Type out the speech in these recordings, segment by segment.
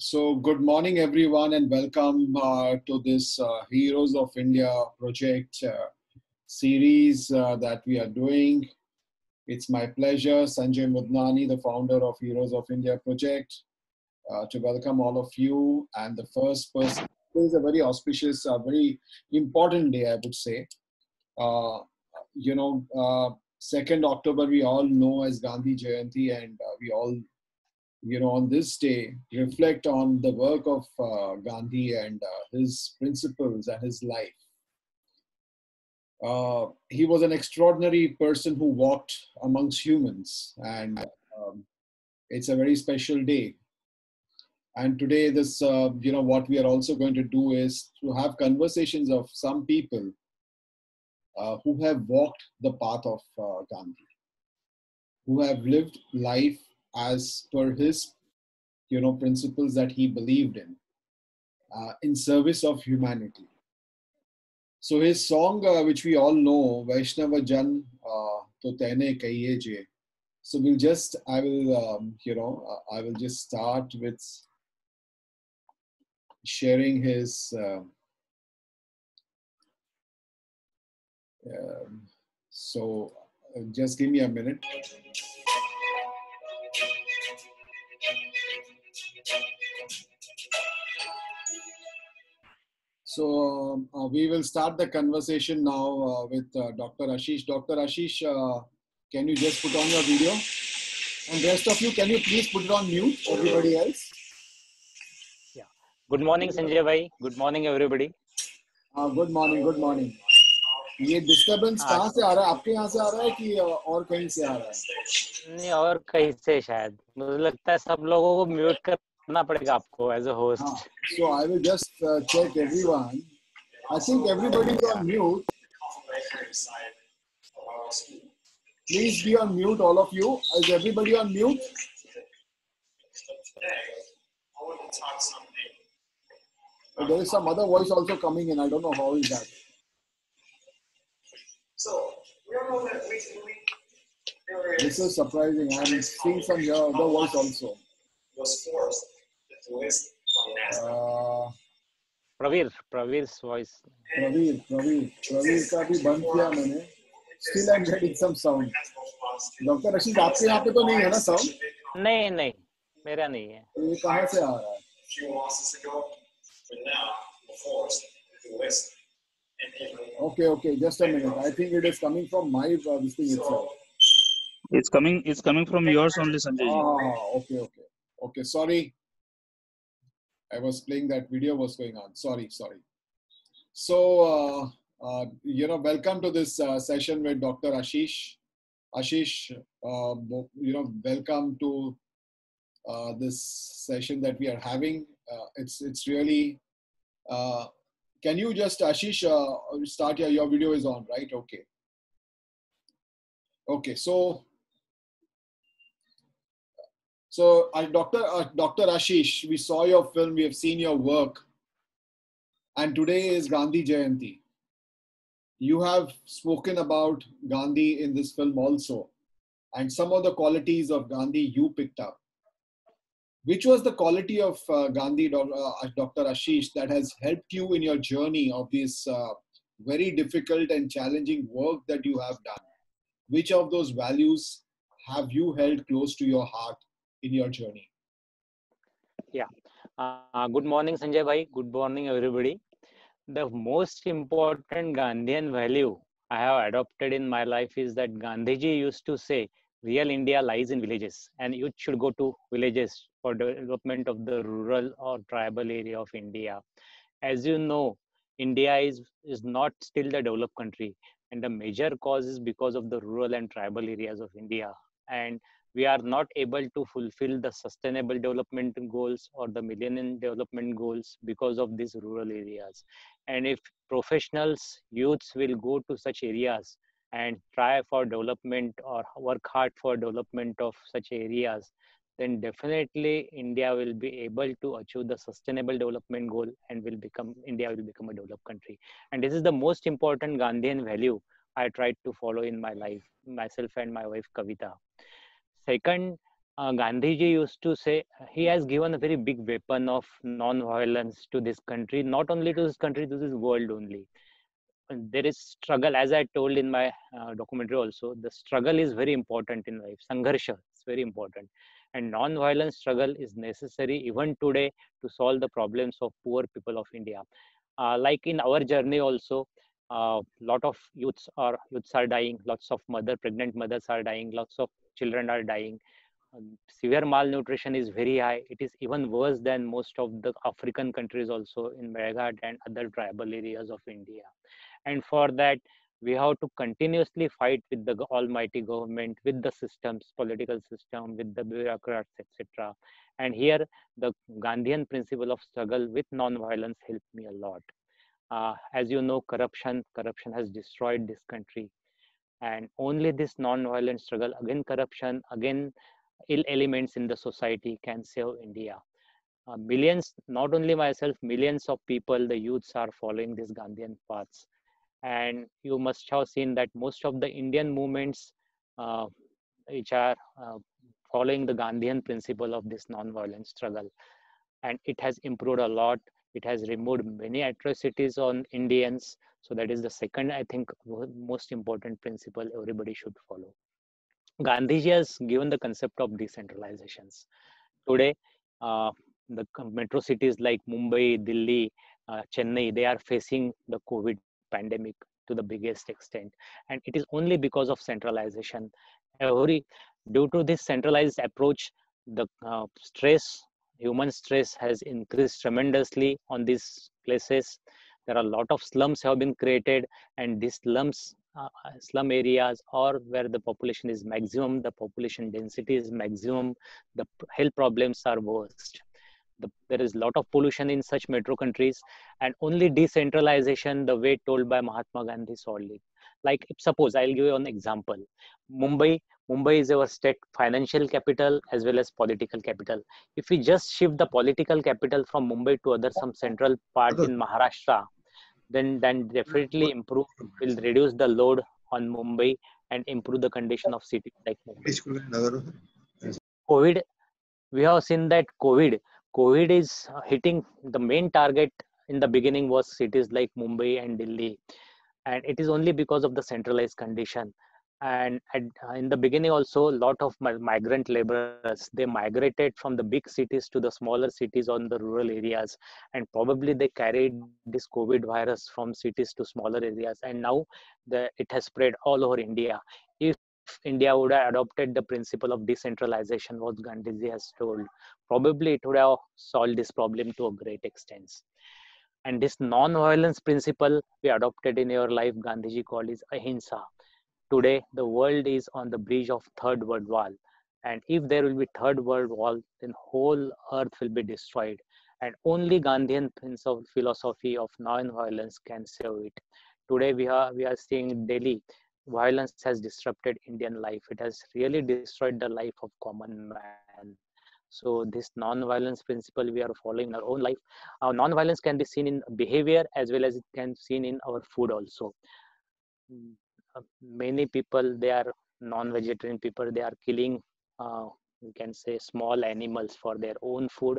So, good morning, everyone, and welcome to this Heroes of India project series that we are doing. It's my pleasure, Sanjay Mudnani, the founder of Heroes of India project, to welcome all of you. And the first person is a very auspicious, very important day, I would say. Uh, you know, 2nd October, we all know as Gandhi Jayanti, and we all on this day, reflect on the work of Gandhi and his principles and his life. He was an extraordinary person who walked amongst humans, and it's a very special day. And today, what we are also going to do is to have conversations of some people who have walked the path of Gandhi, who have lived life as per his, principles that he believed in service of humanity. So his song, which we all know, Vaishnava Jan To Tene Kahiye Je. So I will just start with sharing his. So just give me a minute. So we will start the conversation now with Dr. Ashish. Dr. Ashish, can you just put on your video? And rest of you, can you please put it on mute, everybody else? Yeah. Good morning, Sanjay bhai. Good morning, everybody. Good morning, good morning. ये disturbance कहाँ से आ रहा है? आपके यहाँ से आ रहा है कि और कहीं से आ रहा है? नहीं, और कहीं से शायद मुझे लगता है सब लोगों को म्यूट करना पड़ेगा आपको as a host. So I will just check everyone. I think everybody is on mute. Please be on mute, all of you. Is everybody on mute? There is some other voice also coming in. I don't know how is that. This is surprising. I'm seeing some other voice also. Praveer's voice. Praveer का भी बंद किया मैंने. Still I'm getting some sound. Doctor Rashid, आपके यहाँ पे तो नहीं है ना साउंड? नहीं, मेरा नहीं है. ये कहाँ से आ रहा है? Okay, just a minute. I think it is coming from my this thing itself. It's coming from yours only, Sanjay ji. Okay. Sorry. I was playing that video was going on. Sorry. So, welcome to this session with Dr. Ashish. Ashish, welcome to this session that we are having. It's really. Can you just, Ashish, start here? Your video is on, right? Okay. So Dr. Ashish, we saw your film, we have seen your work, and today is Gandhi Jayanti. You have spoken about Gandhi in this film also, and some of the qualities of Gandhi you picked up. Which was the quality of Gandhi, Dr. Ashish, that has helped you in your journey of this very difficult and challenging work that you have done? Which of those values have you held close to your heart in your journey? Yeah. Good morning, Sanjay bhai. Good morning, everybody. The most important Gandhian value I have adopted in my life is that Gandhiji used to say, real India lies in villages, and youth should go to villages for development of the rural or tribal area of India. As you know, India is not still the developed country, and the major cause is because of the rural and tribal areas of India. And we are not able to fulfill the sustainable development goals or the millennium development goals because of these rural areas. And if professionals, youths will go to such areas and try for development or work hard for development of such areas, then definitely India will be able to achieve the sustainable development goal and India will become a developed country. And this is the most important Gandhian value I tried to follow in my life, myself and my wife Kavita. Second, Gandhiji used to say he has given a very big weapon of non-violence to this country, not only to this country, to this world only. And there is struggle, as I told in my documentary also, the struggle is very important in life. Sangharsha is very important. And non-violent struggle is necessary even today to solve the problems of poor people of India. Like in our journey also, lot of youths are dying, lots of pregnant mothers are dying, lots of children are dying. Severe malnutrition is very high. It is even worse than most of the African countries also in Meghalaya and other tribal areas of India. And for that, we have to continuously fight with the almighty government, with the systems, political system, with the bureaucrats, etc. And here, the Gandhian principle of struggle with non-violence helped me a lot. As you know, corruption has destroyed this country, and only this non-violent struggle against corruption, again ill elements in the society, can save India. Millions, not only myself, millions of people, the youths are following this Gandhian paths. And you must have seen that most of the Indian movements uh, which are following the Gandhian principle of this non-violent struggle, and it has improved a lot. It has removed many atrocities on Indians. So that is the second, I think, most important principle everybody should follow. Gandhiji has given the concept of decentralizations. Today, uh, the metro cities like Mumbai, Delhi, Chennai, they are facing the COVID pandemic to the biggest extent. And it is only because of centralization. Due to this centralized approach, the human stress has increased tremendously on these places. There are a lot of slums have been created, and these slum areas, or where the population is maximum, the population density is maximum, the health problems are worst. There is a lot of pollution in such metro countries, and only decentralization, the way told by Mahatma Gandhi, solved it. Like, if suppose I'll give you an example, Mumbai. Mumbai is our state financial capital as well as political capital. If we just shift the political capital from Mumbai to other some central part in Maharashtra, then definitely improve, will reduce the load on Mumbai and improve the condition of cities like Mumbai. COVID, we have seen that COVID is hitting the main target. In the beginning was cities like Mumbai and Delhi, and it is only because of the centralized condition. And in the beginning also, a lot of migrant laborers, they migrated from the big cities to the smaller cities on the rural areas, and probably they carried this COVID virus from cities to smaller areas, and now it has spread all over India. If India would have adopted the principle of decentralization, what Gandhiji has told, probably it would have solved this problem to a great extent. And this non-violence principle we adopted in your life, Gandhiji called is ahimsa. Today, the world is on the bridge of third world war. And if there will be third world war, then whole earth will be destroyed. And only Gandhian philosophy of non-violence can save it. Today, we are seeing daily violence has disrupted Indian life. It has really destroyed the life of common man. So this non-violence principle we are following in our own life. Non-violence can be seen in behavior as well as it can be seen in our food also. Many people, they are non-vegetarian people, they are killing, you can say, small animals for their own food,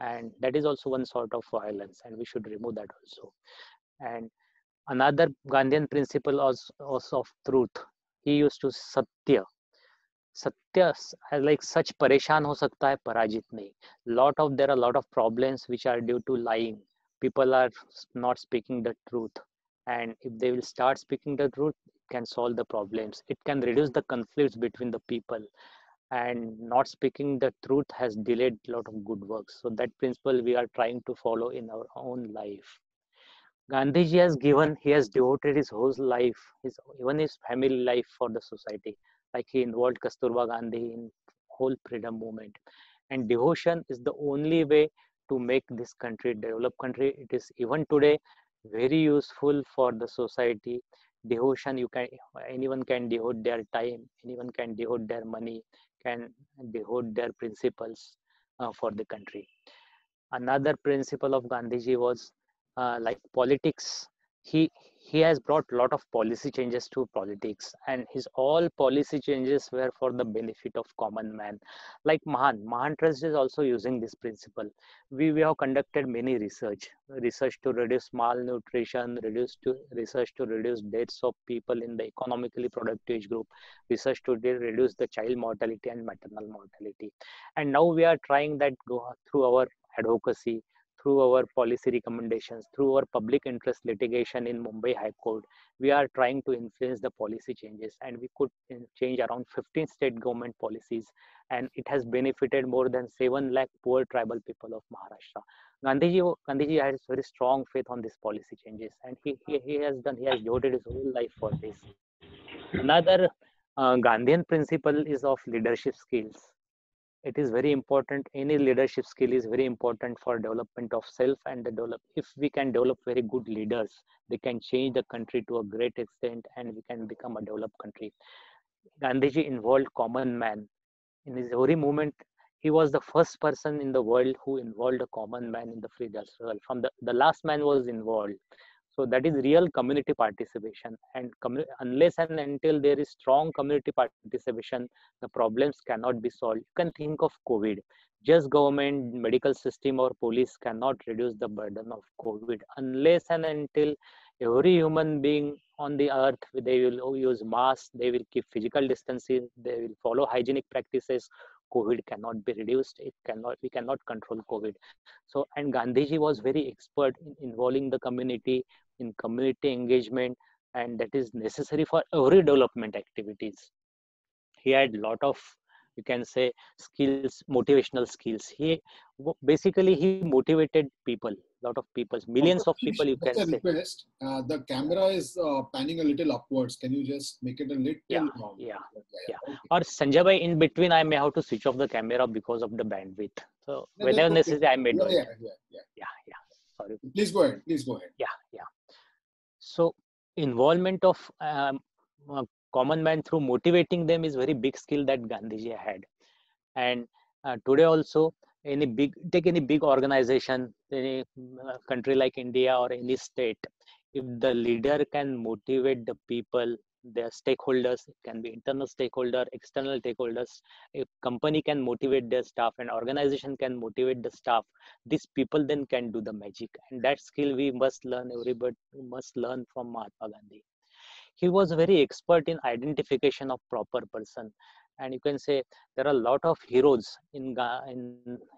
and that is also one sort of violence, and we should remove that also. And another Gandhian principle also of truth. He used to satya. सत्य, like such परेशान हो सकता है, पराजित नहीं. There are a lot of problems which are due to lying. People are not speaking the truth, and if they will start speaking the truth, it can solve the problems. It can reduce the conflicts between the people, and not speaking the truth has delayed a lot of good works. So that principle we are trying to follow in our own life. Gandhiji he has devoted his whole life, even his family life, for the society. Like, he involved Kasturba Gandhi in whole freedom movement. And devotion is the only way to make this country developed country. It is even today very useful for the society. Devotion, anyone can devote their time, anyone can devote their money, can devote their principles for the country. Another principle of Gandhiji was like politics he has brought a lot of policy changes to politics, and his all policy changes were for the benefit of common man. Like Mahan Trust is also using this principle. We have conducted many research to reduce malnutrition, research to reduce deaths of people in the economically productive age group, research to reduce the child mortality and maternal mortality. And now we are trying that go through our advocacy, through our policy recommendations, through our public interest litigation in Mumbai High Court. We are trying to influence the policy changes, and we could change around 15 state government policies, and it has benefited more than 7 lakh poor tribal people of Maharashtra. Gandhiji has very strong faith on these policy changes, and he has devoted his whole life for this. Another Gandhian principle is of leadership skills. It is very important. Any leadership skill is very important for development of self and the develop. If we can develop very good leaders, they can change the country to a great extent, and we can become a developed country. Gandhiji involved common man in his every movement. He was the first person in the world who involved a common man in the freedom struggle. From the last man was involved. So that is real community participation, and unless and until there is strong community participation, the problems cannot be solved. You can think of COVID. Just government, medical system, or police cannot reduce the burden of COVID unless and until every human being on the earth, they will use masks, they will keep physical distancing, they will follow hygienic practices. COVID cannot be reduced. We cannot control COVID. So, and Gandhiji was very expert in involving the community in community engagement, and that is necessary for every development activities. He had a lot of, you can say, skills, motivational skills. He motivated people, lot of people, millions of people, you can just a say. request. The camera is panning a little upwards. Can you just make it a little long? Yeah. Okay. Or Sanjay bhai, in between I may have to switch off the camera because of the bandwidth. So No, whenever okay. necessary, I may do it. Yeah. Sorry. Please go ahead. Yeah. So involvement of common man through motivating them is very big skill that Gandhiji had. And today also, take any big organization, any country like India or any state, if the leader can motivate the people, their stakeholders, it can be internal stakeholder, external stakeholders, a company can motivate their staff, an organization can motivate the staff, these people then can do the magic. And that skill we must learn, everybody must learn from Mahatma Gandhi. He was very expert in identification of proper person, and you can say there are a lot of heroes in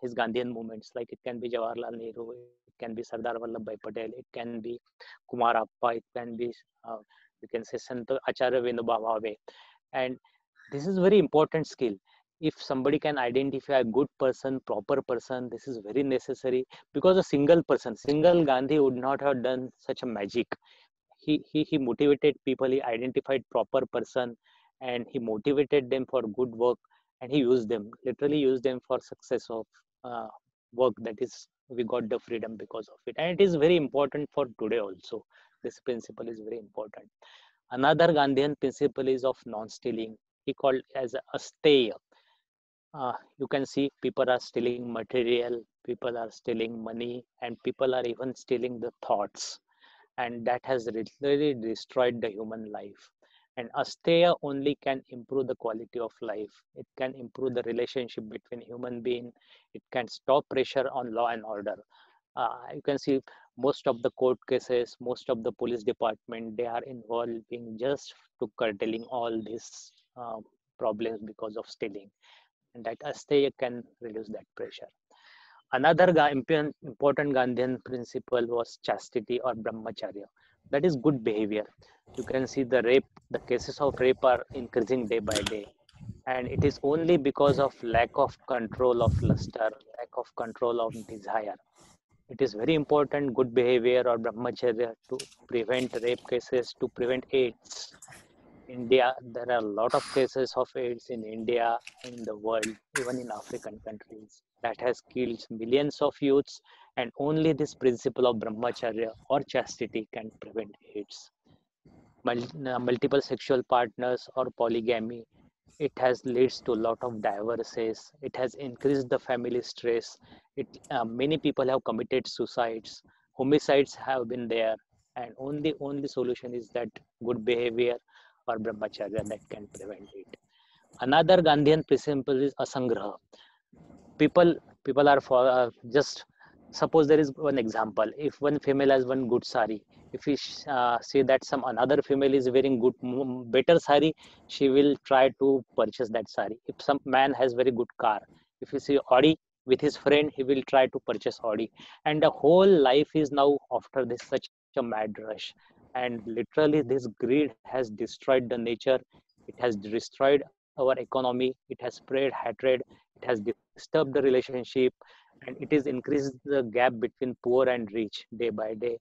his Gandhian movements, like it can be Jawaharlal Nehru, it can be Sardar Vallabhbhai Patel, it can be Kumar Appa, it can be you can say Sant Acharya Vinoba Bhave. And this is very important skill. If somebody can identify a good person, proper person, this is very necessary, because a single Gandhi would not have done such a magic. He motivated people, he identified proper person, and he motivated them for good work, and he literally used them for success of work. That is, we got the freedom because of it. And it is very important for today also. This principle is very important. Another Gandhian principle is of non-stealing. He called as a stay. You can see people are stealing material, people are stealing money, and people are even stealing the thoughts, and that has really destroyed the human life. And asteya only can improve the quality of life. It can improve the relationship between human being. It can stop pressure on law and order. You can see most of the court cases, most of the police department, they are involving just to curtailing all these problems because of stealing, and that asteya can reduce that pressure. Another important Gandhian principle was chastity or brahmacharya. That is good behavior. You can see the cases of rape are increasing day by day. And it is only because of lack of control of luster, lack of control of desire. It is very important, good behavior or brahmacharya, to prevent rape cases, to prevent AIDS. India, there are a lot of cases of AIDS in India, in the world, even in African countries, that has killed millions of youths, and only this principle of brahmacharya or chastity can prevent AIDS. Multiple sexual partners or polygamy, it has leads to a lot of divorces. It has increased the family stress. Many people have committed suicides. Homicides have been there, and only solution is that good behavior or brahmacharya that can prevent it. Another Gandhian principle is asangraha. People are for just suppose there is one example. If one female has one good sari, if we see that some another female is wearing good better sari, she will try to purchase that sari. If some man has very good car, if you see Audi with his friend, he will try to purchase Audi, and the whole life is now after this such a mad rush. And literally this greed has destroyed the nature, it has destroyed our economy, it has spread hatred, it has disturbed the relationship, and it is increased the gap between poor and rich day by day.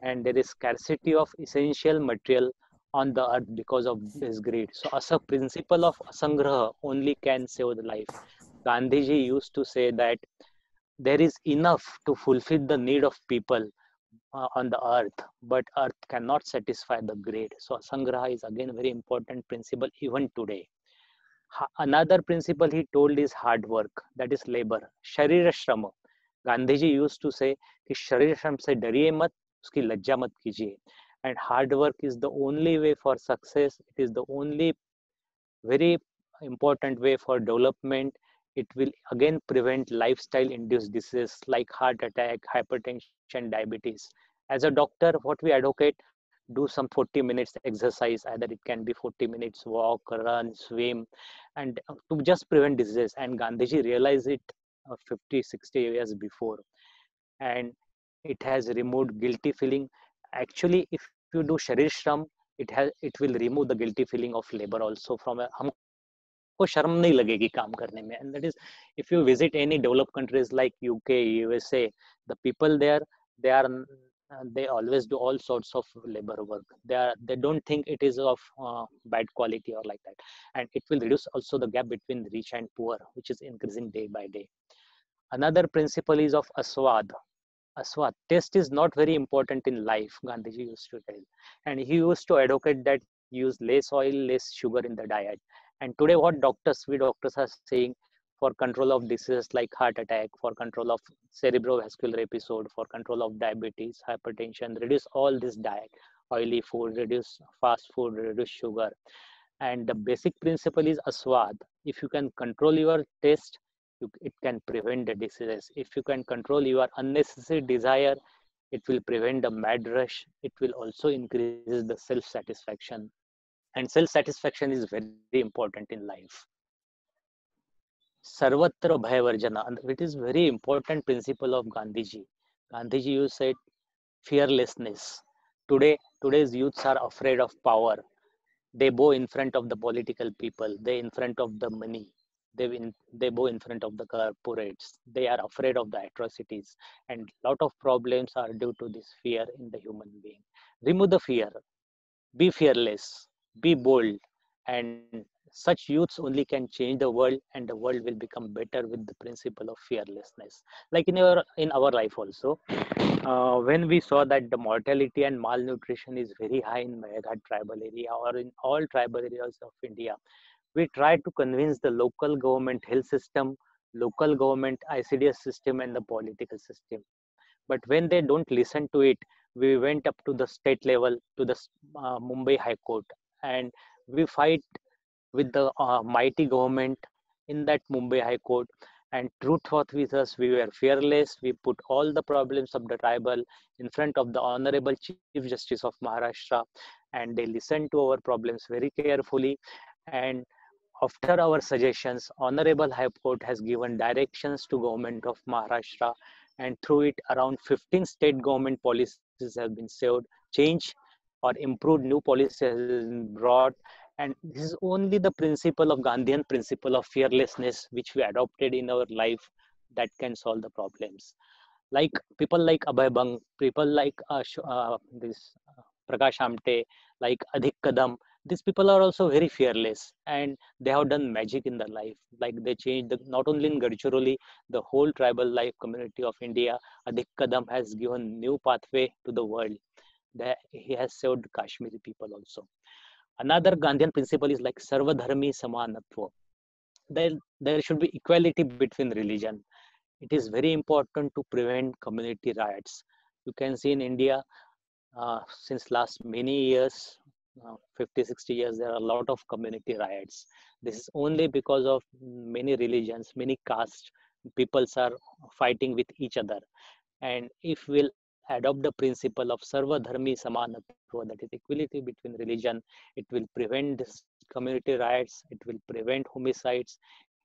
And there is scarcity of essential material on the earth because of this greed. So as a principle of asangraha only can save the life. Gandhiji used to say that there is enough to fulfill the need of people on the earth, but earth cannot satisfy the greed. So asangraha is again very important principle even today. Another principle he told is hard work, that is labor, sharir shram. Gandhi ji used to say कि शरीर श्रम से डरिए मत, उसकी लज्जा मत कीजिए. And hard work is the only way for success, it is the only very important way for development. It will again prevent lifestyle induced diseases like heart attack, hypertension, diabetes. As a doctor, what we advocate, do some 40 minutes exercise, either it can be 40 minutes walk, run, swim, and to just prevent diseases. And Gandhiji realized it 50 60 years before, and it has removed guilty feeling. Actually, if you do sharir shram, it will remove the guilty feeling of labor also from a, हमको शर्म नहीं लगेगी काम करने में. And that is, if you visit any developed countries like UK, USA, the people there, they are they always do all sorts of labor work. They don't think it is of bad quality or like that. And it will reduce also the gap between rich and poor, which is increasing day by day. Another principle is of aswad. Aswad, taste is not very important in life, Gandhiji used to tell. And he used to advocate that use less oil, less sugar in the diet. And today what we doctors are saying, for control of diseases like heart attack, for control of cerebrovascular episode, for control of diabetes, hypertension, reduce all this diet, oily food, reduce fast food, reduce sugar. And the basic principle is aswad. If you can control your taste, it can prevent the diseases. If you can control your unnecessary desire, it will prevent the mad rush. It will also increase the self-satisfaction. And self-satisfaction is very important in life. Sarvatra bhayavarjana, it is very important principle of Gandhiji. Gandhiji you said fearlessness. Today's youths are afraid of power. They bow in front of the political people, they in front of the money, they bow in front of the corporates, they are afraid of the atrocities, and lot of problems are due to this fear in the human being. Remove the fear, be fearless, be bold, and such youths only can change the world, and the world will become better with the principle of fearlessness. Like in our life also, when we saw that the mortality and malnutrition is very high in Meghat tribal area or in all tribal areas of India, we tried to convince the local government health system, local government ICDS system, and the political system. But when they don't listen to it, we went up to the state level, to the Mumbai High Court, and we fight with the mighty government in that Mumbai High Court. And truth was with us, we were fearless. We put all the problems of the tribal in front of the Honorable Chief Justice of Maharashtra, and they listened to our problems very carefully. And after our suggestions, Honorable High Court has given directions to Government of Maharashtra, and through it, around 15 state government policies have been saved, changed, or improved new policies has been brought. And this is only the principle of Gandhian principle of fearlessness, which we adopted in our life, that can solve the problems. Like people like Abhay Bang, people like this Prakash Amte, like Adhik Kadam, these people are also very fearless, and they have done magic in their life. Like they changed not only in Gadchiroli, the whole tribal life community of India. Adhik Kadam has given new pathway to the world. He has saved Kashmiri people also. Another Gandhian principle is like Sarvadharmi Samanatva. There should be equality between religion. It is very important to prevent community riots. You can see in India, since last many years, 50, 60 years, there are a lot of community riots. This is only because of many religions, many castes, peoples are fighting with each other. And if we'll adopt the principle of sarva dharmi samanatva, that is equality between religion, it will prevent this community riots, it will prevent homicides,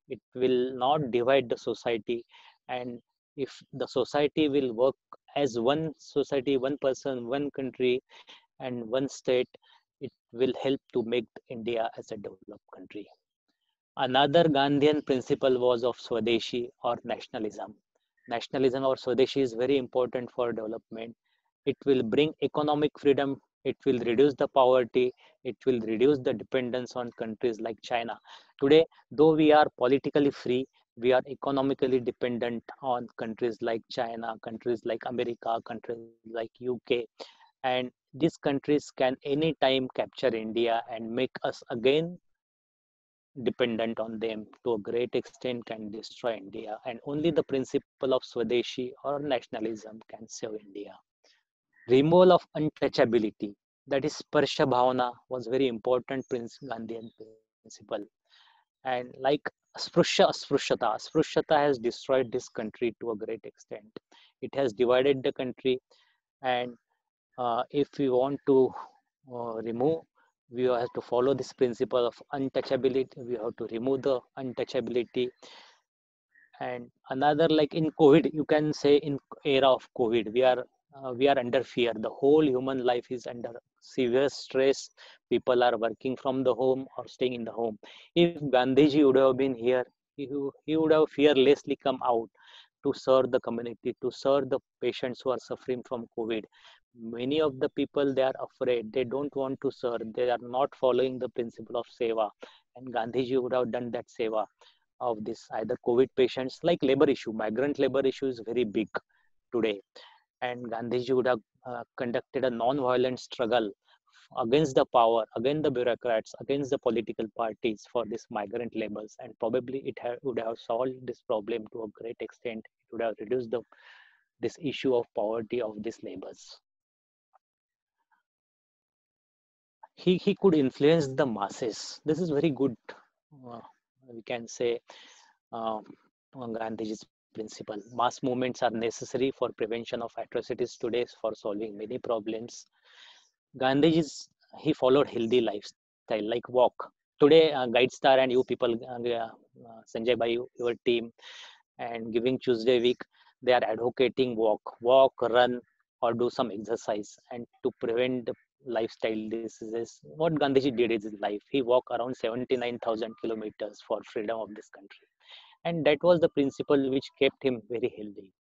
it will not divide the society. And if the society will work as one society, one person, one country, and one state, it will help to make India as a developed country. Another Gandhian principle was of Swadeshi or nationalism. Nationalism or Swadeshi is very important for development. It will bring economic freedom, it will reduce the poverty, it will reduce the dependence on countries like China. Today, though we are politically free, we are economically dependent on countries like China, countries like America, countries like UK, and these countries can anytime capture India and make us again dependent on them to a great extent, can destroy India. And only the principle of Swadeshi or nationalism can save India. Removal of untouchability, that is Sparsha Bhavana, was very important Gandhian principle. And like Sprushata has destroyed this country to a great extent. It has divided the country, and if we want to remove, we have to follow this principle of untouchability. We have to remove the untouchability. And another, like in COVID, you can say in era of COVID, we are under fear. The whole human life is under severe stress. People are working from the home or staying in the home. If Gandhiji would have been here, he would have fearlessly come out to serve the community, to serve the patients who are suffering from COVID. Many of the people, they are afraid. They don't want to serve. They are not following the principle of seva. And Gandhiji would have done that seva of this either COVID patients, like labor issue. Migrant labor issue is very big today. And Gandhiji would have conducted a non-violent struggle against the power, against the bureaucrats, against the political parties for this migrant labors, and probably it would have solved this problem to a great extent. It would have reduced this issue of poverty of these labors. He could influence the masses. This is very good. We can say Gandhiji's principle. Mass movements are necessary for prevention of atrocities today, for solving many problems. Gandhiji's, he followed healthy lifestyle like walk. Today, GuideStar and you people, Sanjay by your team, and Giving Tuesday week, they are advocating walk, run, or do some exercise, and to prevent the lifestyle diseases. What Gandhiji did is his life. He walked around 79,000 kilometers for freedom of this country. And that was the principle which kept him very healthy.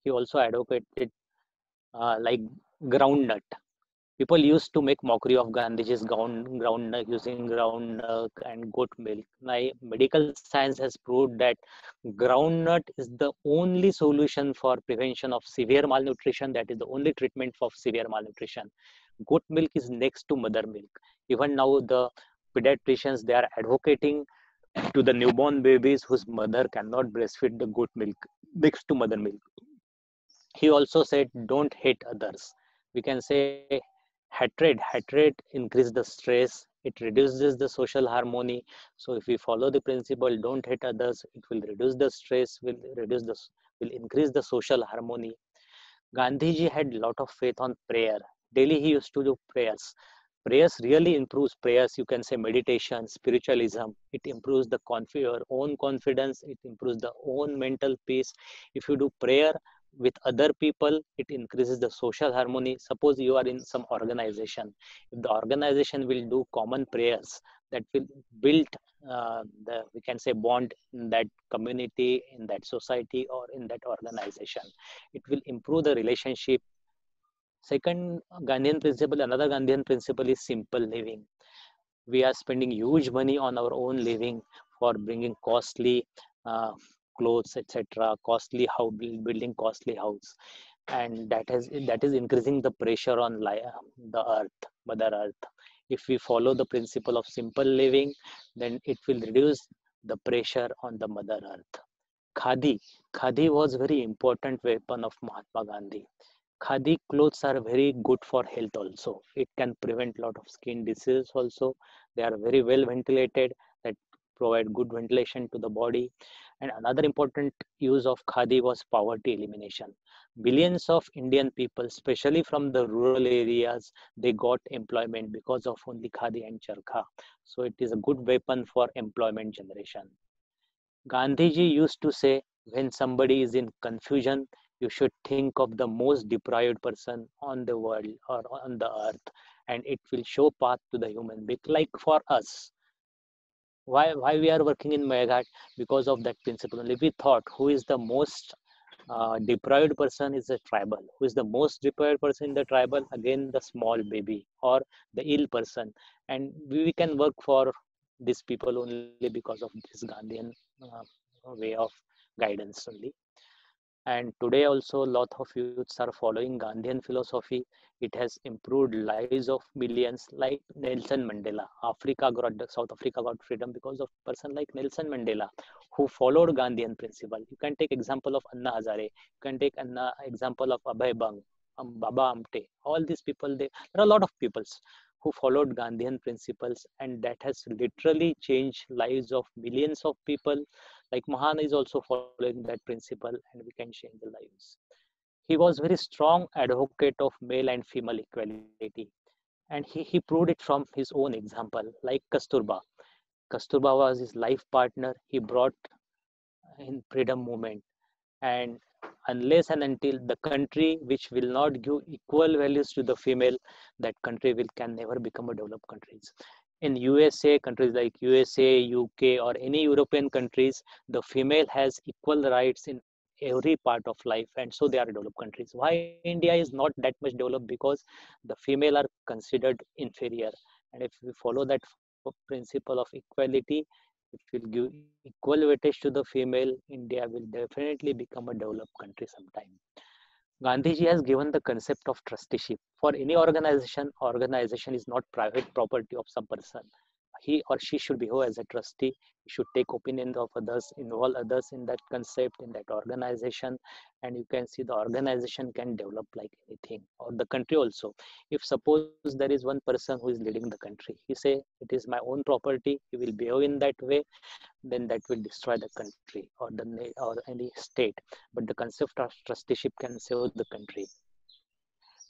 He also advocated like groundnut. People used to make mockery of Gandhiji's groundnut, using groundnut and goat milk. Now, medical science has proved that groundnut is the only solution for prevention of severe malnutrition. That is the only treatment for severe malnutrition. Goat milk is next to mother milk. Even now, the pediatricians, they are advocating to the newborn babies whose mother cannot breastfeed the goat milk next to mother milk. He also said, don't hate others. We can say hatred increases the stress, it reduces the social harmony. So if we follow the principle, don't hate others, it will reduce the stress, will increase the social harmony. Gandhiji had a lot of faith on prayer. Daily he used to do prayers. Prayers really improves prayers. You can say meditation, spiritualism. It improves your own confidence. It improves the own mental peace. If you do prayer with other people, it increases the social harmony. Suppose you are in some organization. If the organization will do common prayers, that will build we can say bond in that community, in that society, or in that organization. It will improve the relationship. Second Gandhian principle, another Gandhian principle is simple living. We are spending huge money on our own living for bringing costly clothes, etc., building costly house, and that is increasing the pressure on the earth, Mother Earth. If we follow the principle of simple living, then it will reduce the pressure on the Mother Earth. Khadi was very important weapon of Mahatma Gandhi. Khadi clothes are very good for health also. It can prevent lot of skin diseases also. They are very well ventilated, that provide good ventilation to the body. And another important use of khadi was poverty elimination. Billions of Indian people, especially from the rural areas, they got employment because of only khadi and charkha. So it is a good weapon for employment generation. Gandhiji used to say, when somebody is in confusion, you should think of the most deprived person on the world or on the earth, and it will show path to the human being. Like for us, why we are working in Meghat? Because of that principle only. We thought who is the most deprived person is a tribal. Who is the most deprived person in the tribal? Again, the small baby or the ill person. And we can work for these people only because of this Gandhian way of guidance only. And today also a lot of youths are following Gandhian philosophy. It has improved lives of millions, like Nelson Mandela. South Africa got freedom because of person like Nelson Mandela, who followed Gandhian principle. You can take example of Anna Hazare. You can take example of Abhay Bang, Baba Amte. All these people, there are a lot of peoples who followed Gandhian principles, and that has literally changed lives of millions of people. Like Mahan is also following that principle, and we can change the lives. He was very strong advocate of male and female equality, and he proved it from his own example, like Kasturba. Kasturba was his life partner. He brought in freedom movement, and unless and until the country which will not give equal values to the female, that country will can never become a developed countries. In USA, countries like USA, UK, or any European countries, the female has equal rights in every part of life, and so they are developed countries. Why India is not that much developed? Because the female are considered inferior, and if we follow that principle of equality, if we'll give equal weightage to the female, India will definitely become a developed country sometime. Gandhiji has given the concept of trusteeship. For any organization, organization is not private property of some person. He or she should behave as a trustee. He should take opinions of others, involve others in that concept, in that organization, and you can see the organization can develop like anything, or the country also. If suppose there is one person who is leading the country, he say it is my own property, he will behave in that way, then that will destroy the country or or any state. But the concept of trusteeship can save the country.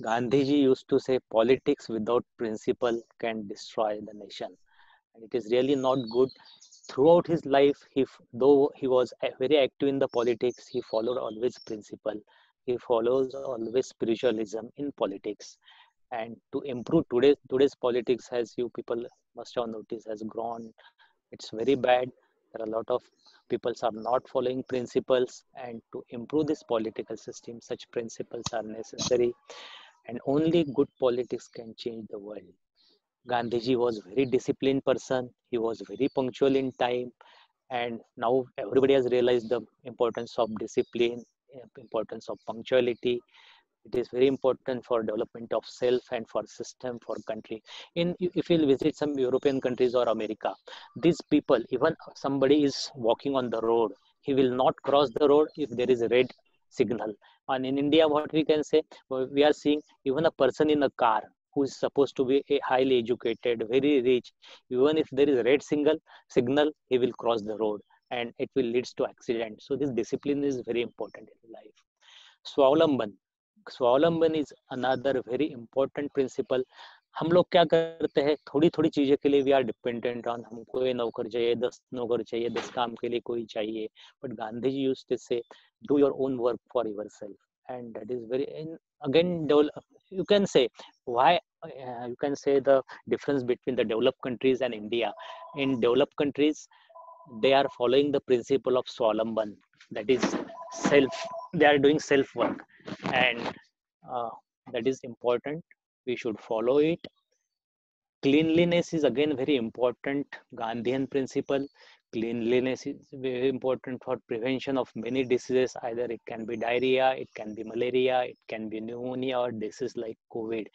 Gandhiji used to say politics without principle can destroy the nation, and it is really not good. Throughout his life, though he was very active in the politics, he followed always principle. He follows always spiritualism in politics. And to improve today's politics, as you people must have noticed, has grown. It's very bad. There are a lot of people are not following principles, and to improve this political system, such principles are necessary. And only good politics can change the world. Gandhiji was very disciplined person. He was very punctual in time, and now everybody has realized the importance of discipline, importance of punctuality. It is very important for development of self and for system, for country. If you'll visit some European countries or America, these people, even somebody is walking on the road, he will not cross the road if there is a red signal. And in India, what we can say, we are seeing even a person in a car who is supposed to be a highly educated, very rich, even if there is a red signal, he will cross the road, and it will leads to accident. So this discipline is very important in life. स्वावलंबन, स्वावलंबन is another very important principle. हम लोग क्या करते हैं, थोड़ी थोड़ी चीजें के लिए वी आर डिपेंडेंट ऑन, हमको ये नौकर चाहिए, 10 नौकर चाहिए, 10 काम के लिए कोई चाहिए. But Gandhi ji used to say do your own work for yourself, and that is very again you can say why you can say the difference between the developed countries and India. In developed countries, they are following the principle of Swalamban, that is self, they are doing self work, and uh, that is important, we should follow it. Cleanliness is again very important Gandhian principle. Cleanliness is very important for prevention of many diseases. Either it can be diarrhea, it can be malaria, it can be pneumonia, or disease like COVID.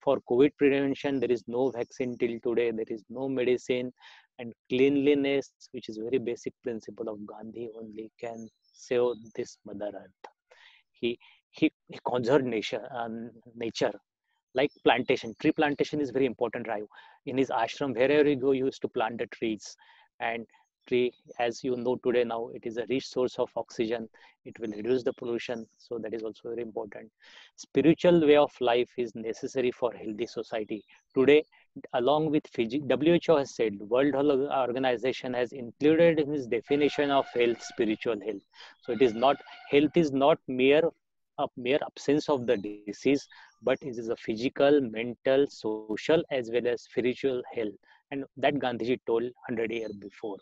For COVID prevention, there is no vaccine till today, there is no medicine, and cleanliness, which is very basic principle of Gandhi, only can save this Mother Earth. He conserved nature, like plantation. Tree plantation is very important, Rayu. In his ashram, wherever you go, he used to plant the trees. And tree, as you know today now, it is a rich source of oxygen. It will reduce the pollution. So that is also very important. Spiritual way of life is necessary for healthy society. Today, along with WHO has said, World Health Organization has included in its definition of health, spiritual health. So it is not, health is not mere absence of the disease, but it is a physical, mental, social, as well as spiritual health. And that Gandhiji told 100 years before.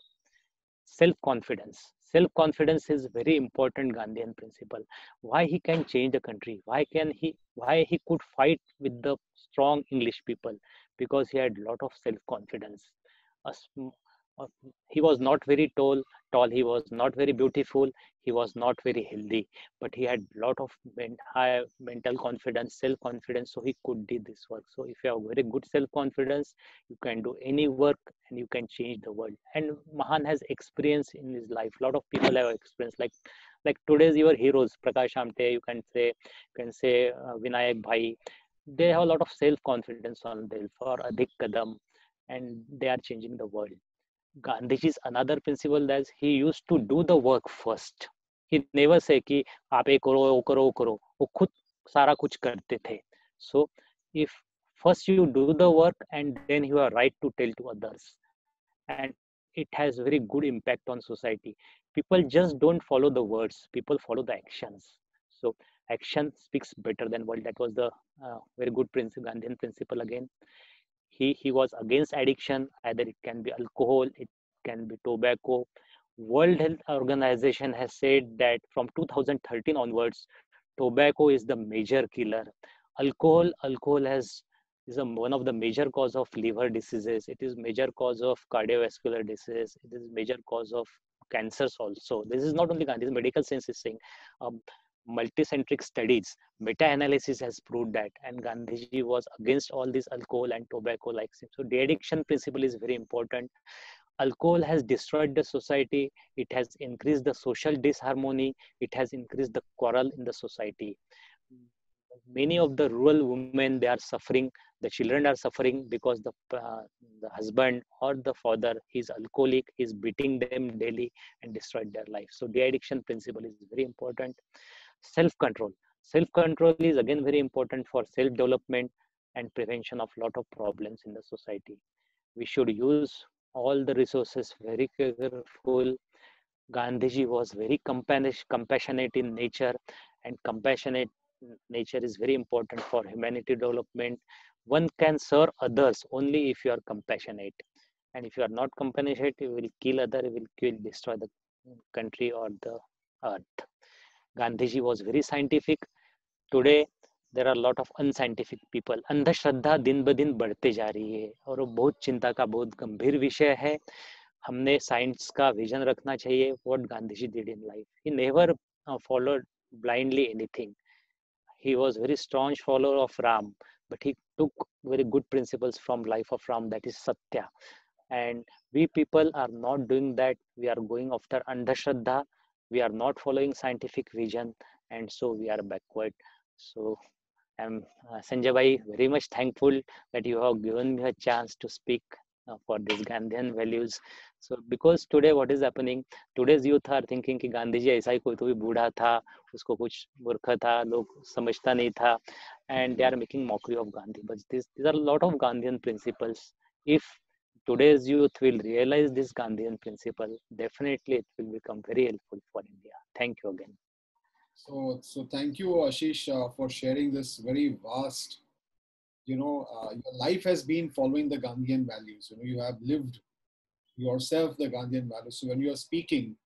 Self-confidence. Self-confidence is very important Gandhian principle. Why he can change the country? Why he could fight with the strong English people? Because he had a lot of self-confidence. He was not very tall. He was not very beautiful. He was not very healthy, but he had a lot of high mental confidence, self-confidence. So he could do this work. So if you have very good self-confidence, you can do any work and you can change the world. And Mahan has experience in his life. A lot of people have experience, like today's your heroes, Prakash Amte, you can say Vinayak Bhai. They have a lot of self-confidence on them for Adhik Kadam, and they are changing the world. Gandhiji's another principle that he used to do the work first. He never say कि आप ये करो वो करो वो करो. वो खुद सारा कुछ करते थे. So if first you do the work and then you are right to tell to others, and it has very good impact on society. People just don't follow the words. People follow the actions. So action speaks better than word. That was the very good principle, Gandhian principle again. He was against addiction. Either it can be alcohol, it can be tobacco. World Health Organization has said that from 2013 onwards, tobacco is the major killer. Alcohol is one of the major cause of liver diseases. It is major cause of cardiovascular disease. It is major cause of cancers also. This is not only Gandhi's medical science is saying. Multicentric studies, meta-analysis has proved that, and Gandhiji was against all this alcohol and tobacco like things. So de-addiction principle is very important. Alcohol has destroyed the society. It has increased the social disharmony. It has increased the quarrel in the society. Many of the rural women, they are suffering. The children are suffering because the husband or the father is alcoholic, is beating them daily and destroyed their life. So de-addiction principle is very important. Self-control. Self-control is again very important for self-development and prevention of lot of problems in the society. We should use all the resources very careful. Gandhiji was very compassionate in nature, and compassionate nature is very important for humanity development. One can serve others only if you are compassionate. And if you are not compassionate, you will kill others, you will destroy the country or the earth. Gandhiji was very scientific. Today, there are a lot of unscientific people. अंधश्रद्धा दिन ब दिन बढ़ते जा रही है और वो बहुत चिंता का बहुत गंभीर विषय है. हमने साइंस का विजन रखना चाहिए. What Gandhiji did in life. He never followed blindly anything. He was very staunch follower of Ram, but he took very good principles from life of Ram, that is Satya. And we people are not doing that. We are going after Andhashraddha. We are not following scientific vision, and so we are backward. So I'm Sanjay Bhai, very much thankful that you have given me a chance to speak for these Gandhian values. So because today what is happening, today's youth are thinking कि गांधी जी ऐसा ही कोई तो भी बूढ़ा था, उसको कुछ मूर्ख था, लोग समझता नहीं था, and they are making mockery of Gandhi. But these are a lot of Gandhian principles. If today's youth will realize this Gandhian principle, definitely it will become very helpful for India. Thank you again. So thank you, Ashish, for sharing this very vast. Your life has been following the Gandhian values. You have lived yourself the Gandhian values. So when you are speaking,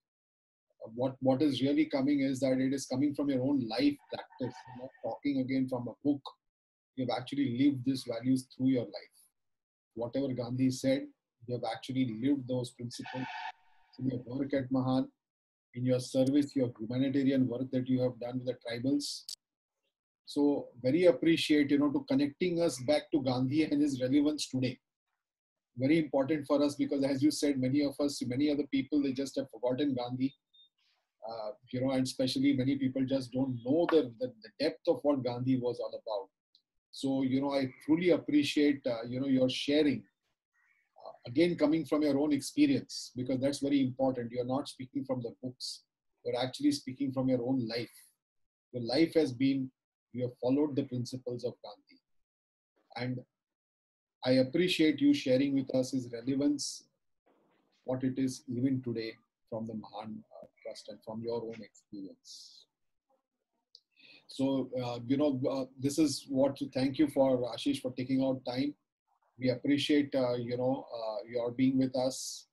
what is really coming is that it is coming from your own life practice. You're not talking again from a book. You've actually lived these values through your life. Whatever Gandhi said, you have actually lived those principles in your work at Mahan, in your service, your humanitarian work that you have done with the tribals. So very appreciate, to connecting us back to Gandhi and his relevance today. Very important for us because, as you said, many of us, many other people, they just have forgotten Gandhi. And especially many people just don't know the depth of what Gandhi was all about. So, I truly appreciate, your sharing, again, coming from your own experience, because that's very important. You're not speaking from the books. You're actually speaking from your own life. Your life has been, you have followed the principles of Gandhi. And I appreciate you sharing with us his relevance, what it is even today from the Mahan Trust and from your own experience. So, this is what to thank you for, Ashish, for taking out time. We appreciate, your being with us.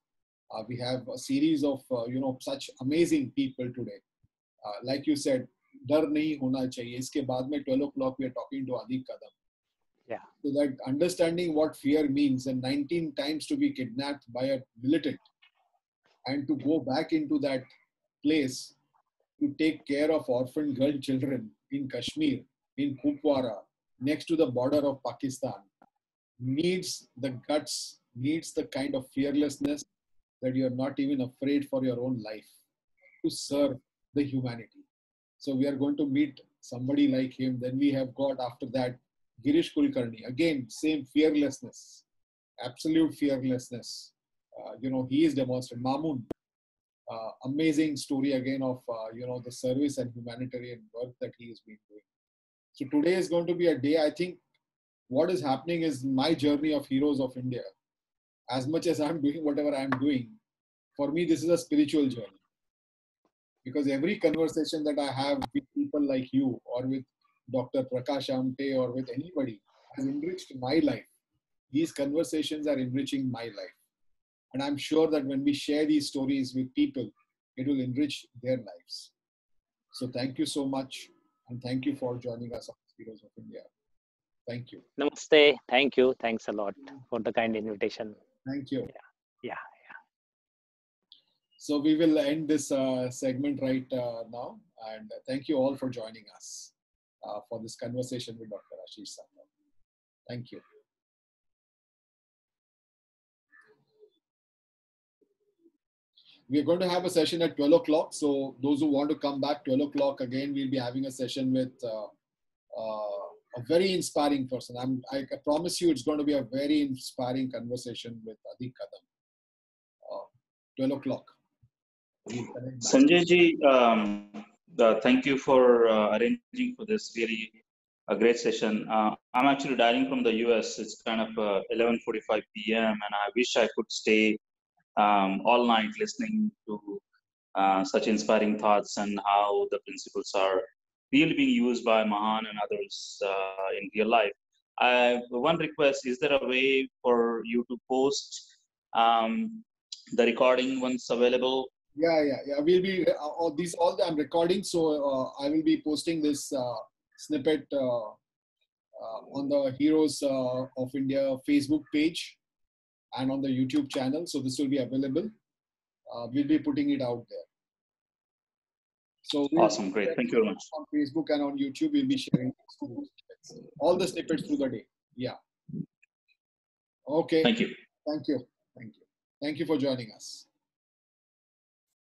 We have a series of, such amazing people today. Like you said, डर नहीं होना चाहिए. इसके बाद में 12 o'clock we are talking to Adib Kadam. Yeah. So that understanding what fear means, and 19 times to be kidnapped by a militant and to go back into that place to take care of orphan girl children in Kashmir, in Kupwara, next to the border of Pakistan, needs the guts, needs the kind of fearlessness that you're not even afraid for your own life to serve the humanity. So we are going to meet somebody like him. Then we have got after that Girish Kulkarni. Again, same fearlessness, absolute fearlessness. He is demonstrated. Mamun, amazing story again of, the service and humanitarian work that he has been doing. So today is going to be a day, I think, what is happening is my journey of heroes of India. As much as I'm doing whatever I'm doing, for me, this is a spiritual journey. Because every conversation that I have with people like you or with Dr. Prakash Amte or with anybody has enriched my life. These conversations are enriching my life. And I'm sure that when we share these stories with people, it will enrich their lives. So thank you so much. And thank you for joining us on Heroes of India. Thank you. Namaste. Thank you. Thanks a lot for the kind invitation. Thank you. Yeah. So we will end this segment right now. And thank you all for joining us for this conversation with Dr. Ashish Sandhu. Thank you. We're going to have a session at 12 o'clock. So those who want to come back 12 o'clock, again, we'll be having a session with a very inspiring person. I promise you it's going to be a very inspiring conversation with Adib Kadam. 12 o'clock. Sanjay ji, thank you for arranging for this really a great session. I'm actually dialing from the US. It's kind of 11:45 p.m. and I wish I could stay all night listening to such inspiring thoughts and how the principles are really being used by Mahan and others in real life. One request: is there a way for you to post the recording once available? Yeah. We'll be all I'm recording, so I will be posting this snippet on the Heroes of India Facebook page and on the YouTube channel. So this will be available. We'll be putting it out there. So awesome, great. Thank you very much. On Facebook and on YouTube, we'll be sharing all the snippets through the day. Yeah. Okay. Thank you. Thank you for joining us.